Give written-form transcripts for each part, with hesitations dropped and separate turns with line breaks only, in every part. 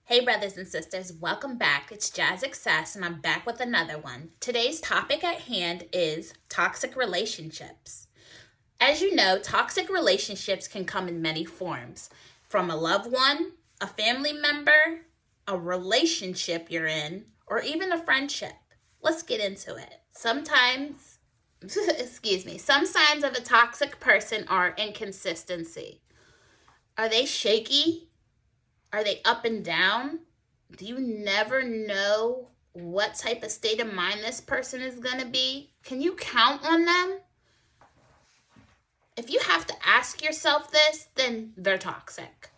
Hey, brothers and sisters, welcome back. It's Jazz Excess, and I'm back with another one. Today's topic at hand is toxic relationships. As you know, toxic relationships can come in many forms, from a loved one, a family member, a relationship you're in, or even a friendship. Let's get into it. Some signs of a toxic person are inconsistency. Are they shaky? Are they up and down? Do you never know what type of state of mind this person is going to be? Can you count on them? If you have to ask yourself this, then they're toxic.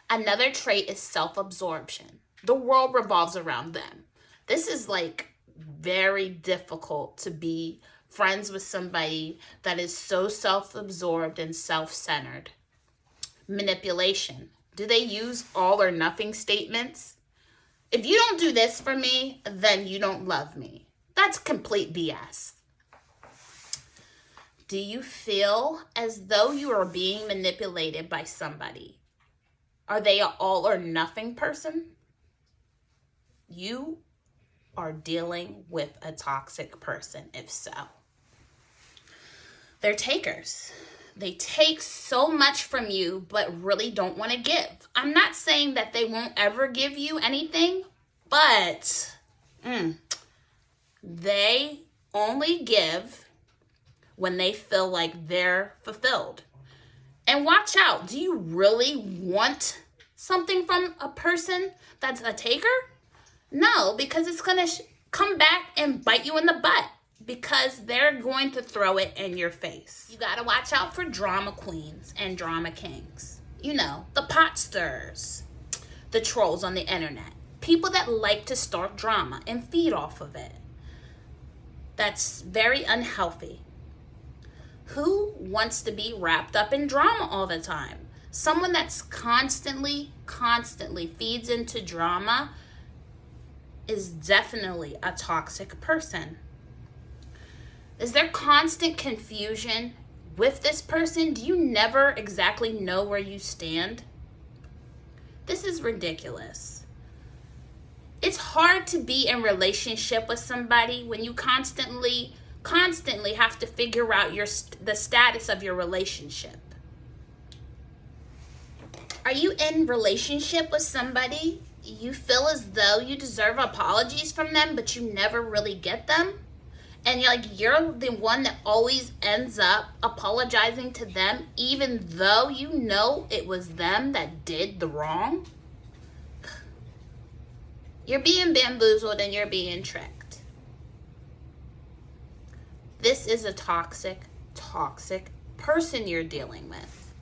Another trait is self-absorption. The world revolves around them. This is very difficult to be friends with somebody that is so self-absorbed and self-centered. Manipulation. Do they use all or nothing statements? If you don't do this for me, then you don't love me. That's complete BS. Do you feel as though you are being manipulated by somebody? Are they an all or nothing person? You are dealing with a toxic person, if so. They're takers. They take so much from you, but really don't want to give. I'm not saying that they won't ever give you anything, but they only give when they feel like they're fulfilled. And watch out. Do you really want something from a person that's a taker? No, because it's going to come back and bite you in the butt. Because they're going to throw it in your face. You gotta watch out for drama queens and drama kings. You know, the pot stirrers, the trolls on the internet. People that like to start drama and feed off of it. That's very unhealthy. Who wants to be wrapped up in drama all the time? Someone that's constantly feeds into drama is definitely a toxic person. Is there constant confusion with this person? Do you never exactly know where you stand? This is ridiculous. It's hard to be in relationship with somebody when you constantly have to figure out the status of your relationship. Are you in relationship with somebody you feel as though you deserve apologies from them, but you never really get them? And you're the one that always ends up apologizing to them, even though you know it was them that did the wrong? You're being bamboozled and you're being tricked. This is a toxic person you're dealing with.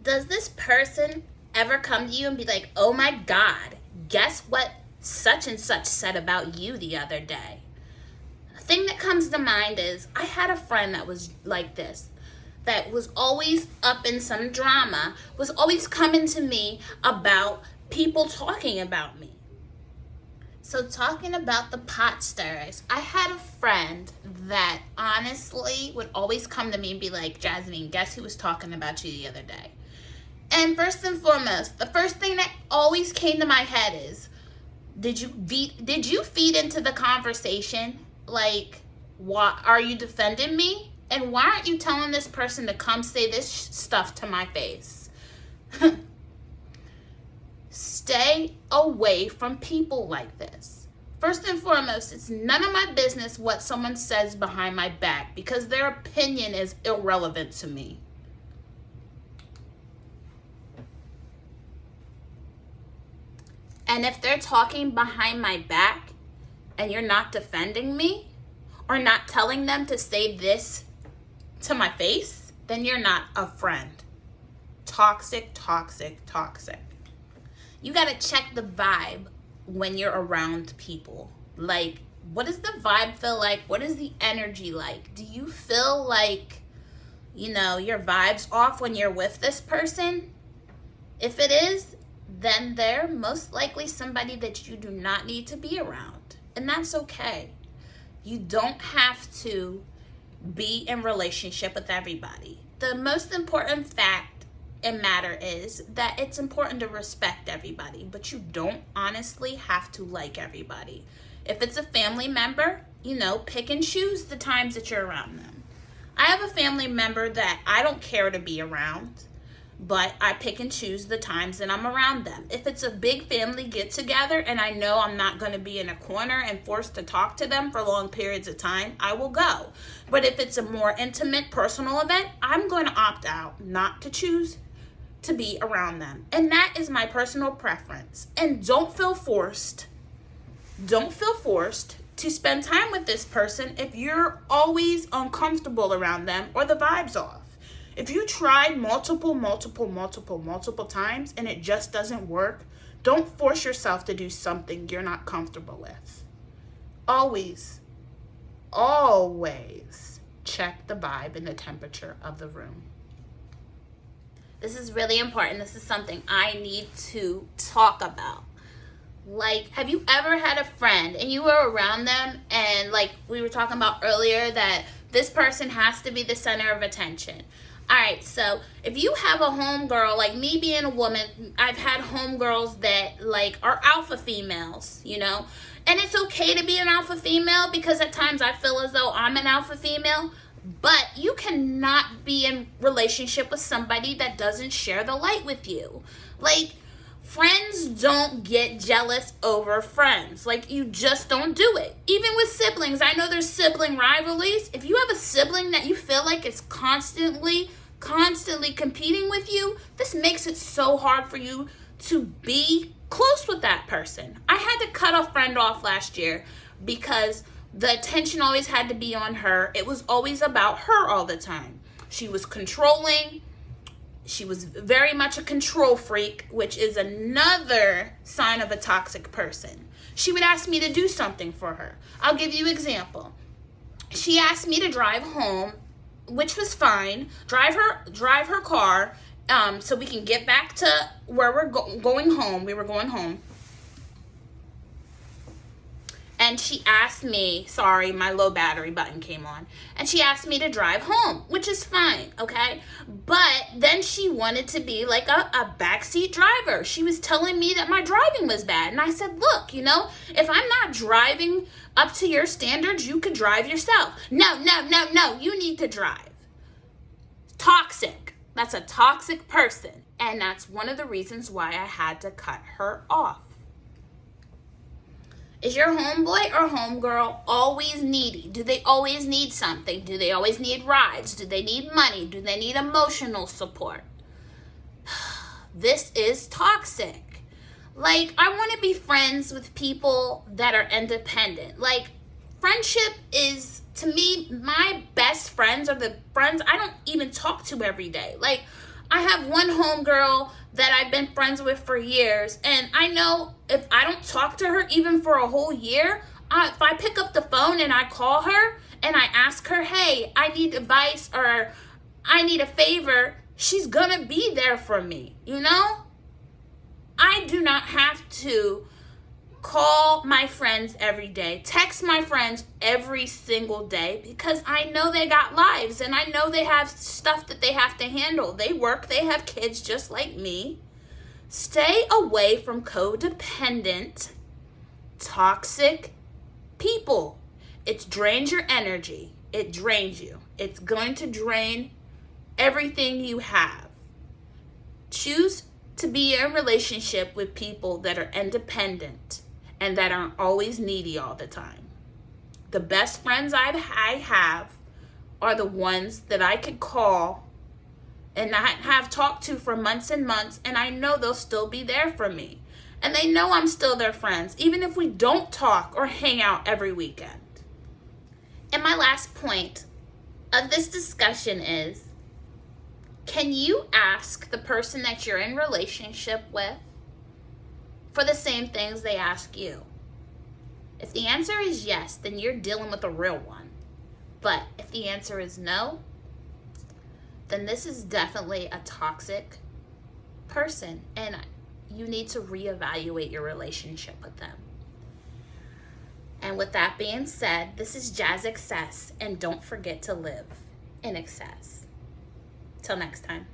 Does this person ever come to you and be like, oh my God, guess what such and such said about you the other day? Thing that comes to mind is I had a friend that was like this, that was always up in some drama, was always coming to me about people talking about me. So talking about the pot stirrers, I had a friend that honestly would always come to me and be like, Jasmine, guess who was talking about you the other day? And first and foremost, the first thing that always came to my head is, did you feed into the conversation? Why are you defending me? And why aren't you telling this person to come say this stuff to my face? Stay away from people like this. First and foremost, it's none of my business what someone says behind my back, because their opinion is irrelevant to me. And if they're talking behind my back, and you're not defending me or not telling them to say this to my face, then you're not a friend. Toxic. You got to check the vibe when you're around people. What does the vibe feel like? What is the energy like? Do you feel like, your vibe's off when you're with this person? If it is, then they're most likely somebody that you do not need to be around. And that's okay. You don't have to be in relationship with everybody. The most important fact and matter is that it's important to respect everybody, but you don't honestly have to like everybody. If it's a family member, pick and choose the times that you're around them. I have a family member that I don't care to be around, but I pick and choose the times that I'm around them. If it's a big family get together and I know I'm not going to be in a corner and forced to talk to them for long periods of time, I will go. But if it's a more intimate, personal event, I'm going to opt out, not to choose to be around them. And that is my personal preference. And don't feel forced to spend time with this person if you're always uncomfortable around them or the vibe's off. If you tried multiple times and it just doesn't work, don't force yourself to do something you're not comfortable with. Always check the vibe and the temperature of the room. This is really important. This is something I need to talk about. Like, have you ever had a friend and you were around them and like we were talking about earlier that this person has to be the center of attention? All right, so if you have a homegirl, like me being a woman, I've had homegirls that like are alpha females, and it's okay to be an alpha female because at times I feel as though I'm an alpha female, but you cannot be in relationship with somebody that doesn't share the light with you. Like, friends don't get jealous over friends. Like, you just don't do it. Even with siblings, I know there's sibling rivalries. If you have a sibling that you feel like is constantly competing with you, this makes it so hard for you to be close with that person. I had to cut a friend off last year because the attention always had to be on her. It was always about her all the time. She was controlling. She was very much a control freak, which is another sign of a toxic person. She would ask me to do something for her. I'll give you an example. She asked me to drive home, which was fine. Drive her car, so we can get back to where we're going home. We were going home. And she asked me, sorry, my low battery button came on. And she asked me to drive home, which is fine, okay? But then she wanted to be like a backseat driver. She was telling me that my driving was bad. And I said, look, if I'm not driving up to your standards, you could drive yourself. No, you need to drive. Toxic. That's a toxic person. And that's one of the reasons why I had to cut her off. Is your homeboy or homegirl always needy? Do they always need something? Do they always need rides? Do they need money? Do they need emotional support? This is toxic. Like, I want to be friends with people that are independent. Like, friendship is, to me, my best friends are the friends I don't even talk to every day. Like, I have one homegirl that I've been friends with for years, and I know if I don't talk to her even for a whole year, if I pick up the phone and I call her and I ask her, hey, I need advice or I need a favor, she's gonna be there for me, I do not have to call my friends every day, text my friends every single day, because I know they got lives and I know they have stuff that they have to handle. They work, they have kids just like me. Stay away from codependent, toxic people. It drains your energy. It drains you. It's going to drain everything you have. Choose to be in a relationship with people that are independent and that aren't always needy all the time. The best friends I have are the ones that I could call and I have talked to for months and months, and I know they'll still be there for me. And they know I'm still their friends, even if we don't talk or hang out every weekend. And my last point of this discussion is, can you ask the person that you're in relationship with for the same things they ask you? If the answer is yes, then you're dealing with a real one. But if the answer is no, then this is definitely a toxic person, and you need to reevaluate your relationship with them. And with that being said, this is Jazz Excess, and don't forget to live in excess. Till next time.